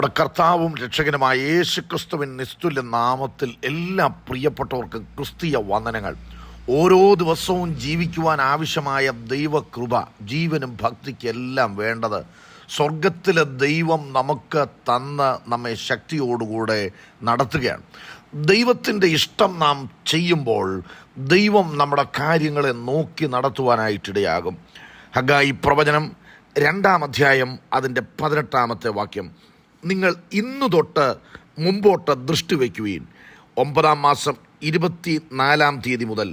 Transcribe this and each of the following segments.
നമ്മുടെ കർത്താവും രക്ഷകനുമായ യേശുക്രിസ്തുവിൻ നിസ്തുല്യ നാമത്തിൽ എല്ലാ പ്രിയപ്പെട്ടവർക്കും ക്രിസ്തീയ വന്ദനങ്ങൾ. ഓരോ ദിവസവും ജീവിക്കുവാൻ ആവശ്യമായ ദൈവകൃപ, ജീവനും ഭക്തിക്കെല്ലാം വേണ്ടത് സ്വർഗത്തിലെ ദൈവം നമുക്ക് തന്ന് നമ്മെ ശക്തിയോടുകൂടെ നടത്തുകയാണ്. ദൈവത്തിൻ്റെ ഇഷ്ടം നാം ചെയ്യുമ്പോൾ ദൈവം നമ്മുടെ കാര്യങ്ങളെ നോക്കി നടത്തുവാനായിട്ടിടയാകും. ഹഗ്ഗായി പ്രവചനം 2-ാം അധ്യായം അതിൻ്റെ 18-ാമത്തെ വാക്യം: നിങ്ങൾ ഇന്നു തൊട്ട് മുമ്പോട്ട് ദൃഷ്ടി വയ്ക്കുവീൻ. 9-ാം മാസം 24-ാം തീയതി മുതൽ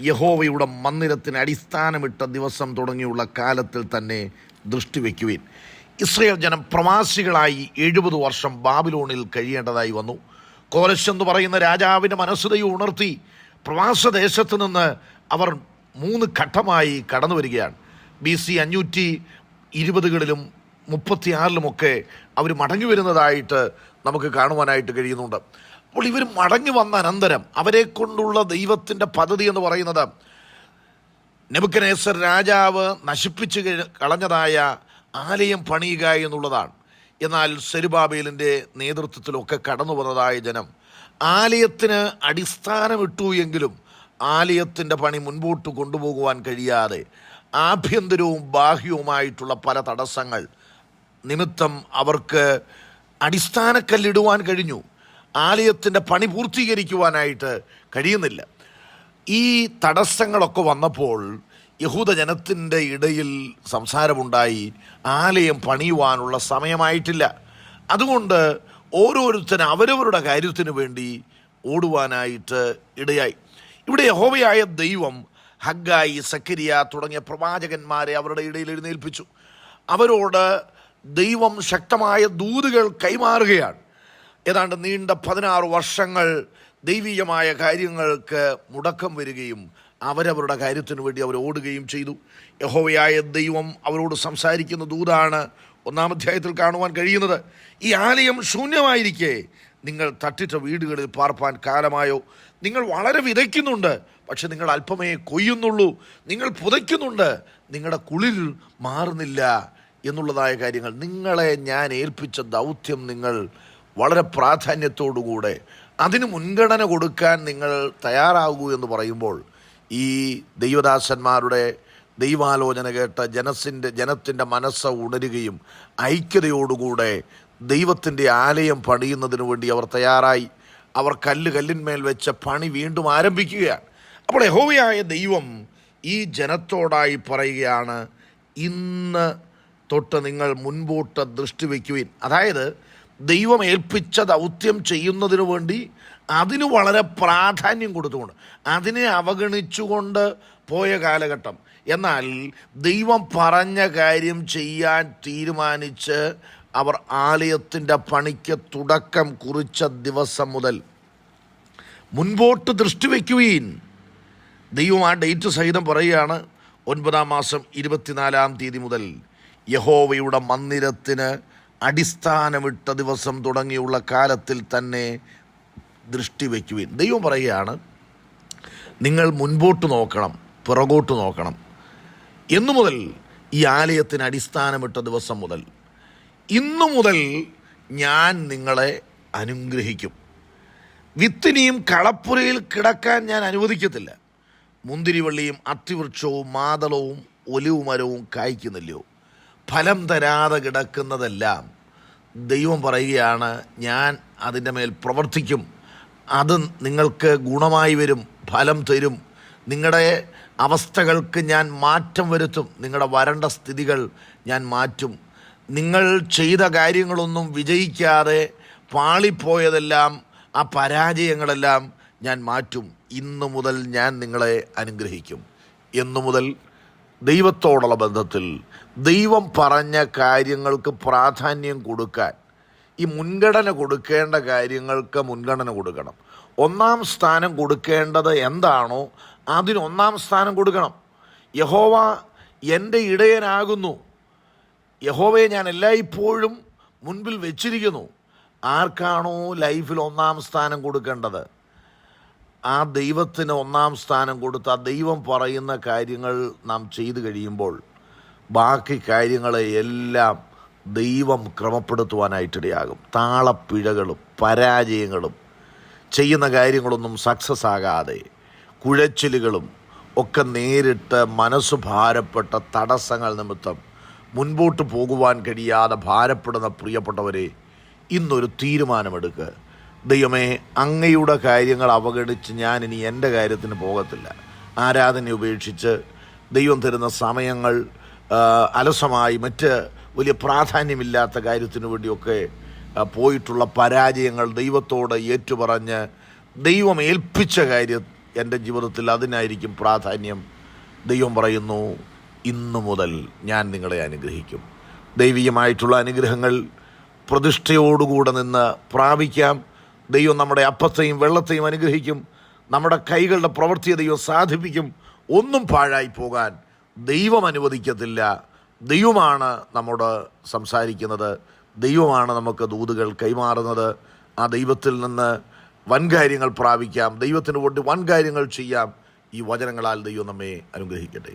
യഹോവയുടെ മന്ദിരത്തിന് അടിസ്ഥാനമിട്ട ദിവസം തുടങ്ങിയുള്ള കാലത്തിൽ തന്നെ ദൃഷ്ടി വയ്ക്കുവീൻ. ഇസ്രായേൽ ജനം പ്രവാസികളായി 70 വർഷം ബാബിലോണിൽ കഴിയേണ്ടതായി വന്നു. കോരശ് എന്ന് പറയുന്ന രാജാവിൻ്റെ മനസ്സുതയും ഉണർത്തി പ്രവാസദേശത്ത് നിന്ന് അവർ 3 ഘട്ടമായി കടന്നു വരികയാണ്. BC 520കളിലും 36-ലുമൊക്കെ അവർ മടങ്ങി വരുന്നതായിട്ട് നമുക്ക് കാണുവാനായിട്ട് കഴിയുന്നുണ്ട്. അപ്പോൾ ഇവർ മടങ്ങി വന്ന അനന്തരം അവരെ കൊണ്ടുള്ള ദൈവത്തിൻ്റെ പദ്ധതി എന്ന് പറയുന്നത് നെബൂഖദ്നേസർ രാജാവ് നശിപ്പിച്ച് കളഞ്ഞതായ ആലയം പണിയുക എന്നുള്ളതാണ്. എന്നാൽ സെരുബാബേലിൻ്റെ നേതൃത്വത്തിലൊക്കെ കടന്നു വന്നതായ ജനം ആലയത്തിന് അടിസ്ഥാനമിട്ടു എങ്കിലും ആലയത്തിൻ്റെ പണി മുൻപോട്ട് കൊണ്ടുപോകുവാൻ കഴിയാതെ ആഭ്യന്തരവും ബാഹ്യവുമായിട്ടുള്ള പല തടസ്സങ്ങൾ നിമിത്തം അവർക്ക് അടിസ്ഥാനക്കല്ലിടുവാൻ കഴിഞ്ഞു. ആലയത്തിൻ്റെ പണി പൂർത്തീകരിക്കുവാനായിട്ട് കഴിയുന്നില്ല. ഈ തടസ്സങ്ങളൊക്കെ വന്നപ്പോൾ യഹൂദ ജനത്തിൻ്റെ ഇടയിൽ സംസാരമുണ്ടായി, ആലയം പണിയുവാനുള്ള സമയമായിട്ടില്ല. അതുകൊണ്ട് ഓരോരുത്തരും അവരവരുടെ കാര്യത്തിന് വേണ്ടി ഓടുവാനായിട്ട് ഇടയായി. ഇവിടെ യഹോവയായ ദൈവം ഹഗ്ഗായി, സക്കരിയ തുടങ്ങിയ പ്രവാചകന്മാരെ അവരുടെ ഇടയിൽ എഴുന്നേൽപ്പിച്ചു. അവരോട് ദൈവം ശക്തമായ ദൂതുകൾ കൈമാറുകയാണ്. ഏതാണ്ട് നീണ്ട 16 വർഷങ്ങൾ ദൈവീയമായ കാര്യങ്ങൾക്ക് മുടക്കം വരികയും അവരവരുടെ കാര്യത്തിനു വേണ്ടി അവർ ഓടുകയും ചെയ്തു. യഹോവയായ ദൈവം അവരോട് സംസാരിക്കുന്ന ദൂതാണ് 1-ാം അധ്യായത്തിൽ കാണുവാൻ കഴിയുന്നത്. ഈ ആലയം ശൂന്യമായിരിക്കെ നിങ്ങൾ തട്ടിട്ട വീടുകളിൽ പാർപ്പാൻ കാലമായോ? നിങ്ങൾ വളരെ വിതയ്ക്കുന്നുണ്ട്, പക്ഷെ നിങ്ങൾ അല്പമേ കൊയ്യുന്നുള്ളൂ. നിങ്ങൾ പുതയ്ക്കുന്നുണ്ട്, നിങ്ങളുടെ കുളിർ മാറുന്നില്ല എന്നുള്ളതായ കാര്യങ്ങൾ. നിങ്ങളെ ഞാൻ ഏൽപ്പിച്ച ദൗത്യം നിങ്ങൾ വളരെ പ്രാധാന്യത്തോടുകൂടെ അതിന് മുൻഗണന കൊടുക്കാൻ നിങ്ങൾ തയ്യാറാകൂ എന്ന് പറയുമ്പോൾ ഈ ദൈവദാസന്മാരുടെ ദൈവാലോചന കേട്ട് ജനത്തിൻ്റെ മനസ്സ് ഉണരുകയും ഐക്യതയോടുകൂടെ ദൈവത്തിൻ്റെ ആലയം പണിയുന്നതിന് വേണ്ടി അവർ തയ്യാറായി. അവർ കല്ലിന്മേൽ വെച്ച പണി വീണ്ടും ആരംഭിക്കുകയാണ്. അപ്പോൾ യഹോവയായ ദൈവം ഈ ജനത്തോടായി പറയുകയാണ്, ഇന്ന് തൊട്ട് നിങ്ങൾ മുൻപോട്ട് ദൃഷ്ടി വയ്ക്കുവിൻ. അതായത് ദൈവം ഏൽപ്പിച്ച ദൗത്യം ചെയ്യുന്നതിന് വേണ്ടി അതിന് വളരെ പ്രാധാന്യം കൊടുത്തുകൊണ്ട്, അതിനെ അവഗണിച്ചുകൊണ്ട് പോയ കാലഘട്ടം. എന്നാൽ ദൈവം പറഞ്ഞ കാര്യം ചെയ്യാൻ തീരുമാനിച്ച് അവർ ആലയത്തിൻ്റെ പണിക്ക് തുടക്കം കുറിച്ച ദിവസം മുതൽ മുൻപോട്ട് ദൃഷ്ടി വയ്ക്കുവീൻ. ദൈവം ആ ഡേറ്റ് സഹിതം പറയുകയാണ്, 9-ാം മാസം 24-ാം തീയതി മുതൽ യഹോവയുടെ മന്ദിരത്തിന് അടിസ്ഥാനമിട്ട ദിവസം തുടങ്ങിയുള്ള കാലത്തിൽ തന്നെ ദൃഷ്ടി വയ്ക്കുവിൻ. ദൈവം പറയുകയാണ്, നിങ്ങൾ മുൻപോട്ട് നോക്കണം, പിറകോട്ട് നോക്കണം. എന്നു മുതൽ? ഈ ആലയത്തിന് അടിസ്ഥാനമിട്ട ദിവസം മുതൽ. ഇന്നു മുതൽ ഞാൻ നിങ്ങളെ അനുഗ്രഹിക്കും. വിത്തിനിയും കളപ്പുരയിൽ കിടക്കാൻ ഞാൻ അനുവദിക്കത്തില്ല. മുന്തിരിവള്ളിയും അത്തിവൃക്ഷവും മാതളവും ഒലിവുമരവും കായ്ക്കുന്നില്ലയോ? ഫലം തരാതെ കിടക്കുന്നതെല്ലാം ദൈവം പറയുകയാണ്, ഞാൻ അതിൻ്റെ മേൽ പ്രവർത്തിക്കും. അത് നിങ്ങൾക്ക് ഗുണമായി വരും, ഫലം തരും. നിങ്ങളുടെ അവസ്ഥകൾക്ക് ഞാൻ മാറ്റം വരുത്തും. നിങ്ങളുടെ വരണ്ട സ്ഥിതികൾ ഞാൻ മാറ്റും. നിങ്ങൾ ചെയ്ത കാര്യങ്ങളൊന്നും വിജയിക്കാതെ പാളിപ്പോയതെല്ലാം, ആ പരാജയങ്ങളെല്ലാം ഞാൻ മാറ്റും. ഇന്നു മുതൽ ഞാൻ നിങ്ങളെ അനുഗ്രഹിക്കും. എന്നു മുതൽ? ദൈവത്തോടുള്ള ബന്ധത്തിൽ ദൈവം പറഞ്ഞ കാര്യങ്ങൾക്ക് പ്രാധാന്യം കൊടുക്കാൻ, ഈ മുൻഗണന കൊടുക്കേണ്ട കാര്യങ്ങൾക്ക് മുൻഗണന കൊടുക്കണം. 1-ാം സ്ഥാനം കൊടുക്കേണ്ടത് എന്താണോ അതിന് 1-ാം സ്ഥാനം കൊടുക്കണം. യഹോവ എൻ്റെ ഇടയനാകുന്നു. യഹോവയെ ഞാൻ എല്ലായ്പ്പോഴും മുൻപിൽ വെച്ചിരിക്കുന്നു. ആർക്കാണോ ലൈഫിൽ 1-ാം സ്ഥാനം കൊടുക്കേണ്ടത്, ആ ദൈവത്തിന് 1-ാം സ്ഥാനം കൊടുത്ത് ആ ദൈവം പറയുന്ന കാര്യങ്ങൾ നാം ചെയ്തു കഴിയുമ്പോൾ ബാക്കി കാര്യങ്ങളെ എല്ലാം ദൈവം ക്രമപ്പെടുത്തുവാനായിട്ടിടയാകും. താളപ്പിഴകളും പരാജയങ്ങളും ചെയ്യുന്ന കാര്യങ്ങളൊന്നും സക്സസ് ആകാതെ കുഴച്ചിലുകളും ഒക്കെ നേരിട്ട് മനസ്സ് ഭാരപ്പെട്ട തടസ്സങ്ങൾ നിമിത്തം മുൻപോട്ട് പോകുവാൻ കഴിയാതെ ഭാരപ്പെടുന്ന പ്രിയപ്പെട്ടവരെ, ഇന്നൊരു തീരുമാനമെടുക്കുക. ദൈവമേ, അങ്ങയുടെ കാര്യങ്ങൾ അവഗണിച്ച് ഞാൻ ഇനി എൻ്റെ കാര്യത്തിന് പോകത്തില്ല. ആരാധന ഉപേക്ഷിച്ച് ദൈവം തരുന്ന സമയങ്ങൾ അലസമായി മറ്റ് വലിയ പ്രാധാന്യമില്ലാത്ത കാര്യത്തിനു വേണ്ടിയൊക്കെ പോയിട്ടുള്ള പരാജയങ്ങൾ ദൈവത്തോട് ഏറ്റുപറഞ്ഞ് ദൈവം ഏൽപ്പിച്ച കാര്യം എൻ്റെ ജീവിതത്തിൽ അതിനായിരിക്കും പ്രാധാന്യം. ദൈവം പറയുന്നു, ഇന്നു മുതൽ ഞാൻ നിങ്ങളെ അനുഗ്രഹിക്കും. ദൈവികമായിട്ടുള്ള അനുഗ്രഹങ്ങൾ പ്രതിഷ്ഠയോടുകൂടെ നിന്ന് പ്രാപിക്കാം. ദൈവം നമ്മുടെ അപ്പത്തെയും വെള്ളത്തെയും അനുഗ്രഹിക്കും. നമ്മുടെ കൈകളുടെ പ്രവൃത്തിയെ ദൈവം സാധിപ്പിക്കും. ഒന്നും പാഴായി പോകാൻ ദൈവം അനുവദിക്കത്തില്ല. ദൈവമാണ് നമ്മോട് സംസാരിക്കുന്നത്. ദൈവമാണ് നമുക്ക് ദൂതുകൾ കൈമാറുന്നത്. ആ ദൈവത്തിൽ നിന്ന് വൻകാര്യങ്ങൾ പ്രാപിക്കാം. ദൈവത്തിന് വേണ്ടി വൻകാര്യങ്ങൾ ചെയ്യാം. ഈ വചനങ്ങളാൽ ദൈവം നമ്മെ അനുഗ്രഹിക്കട്ടെ.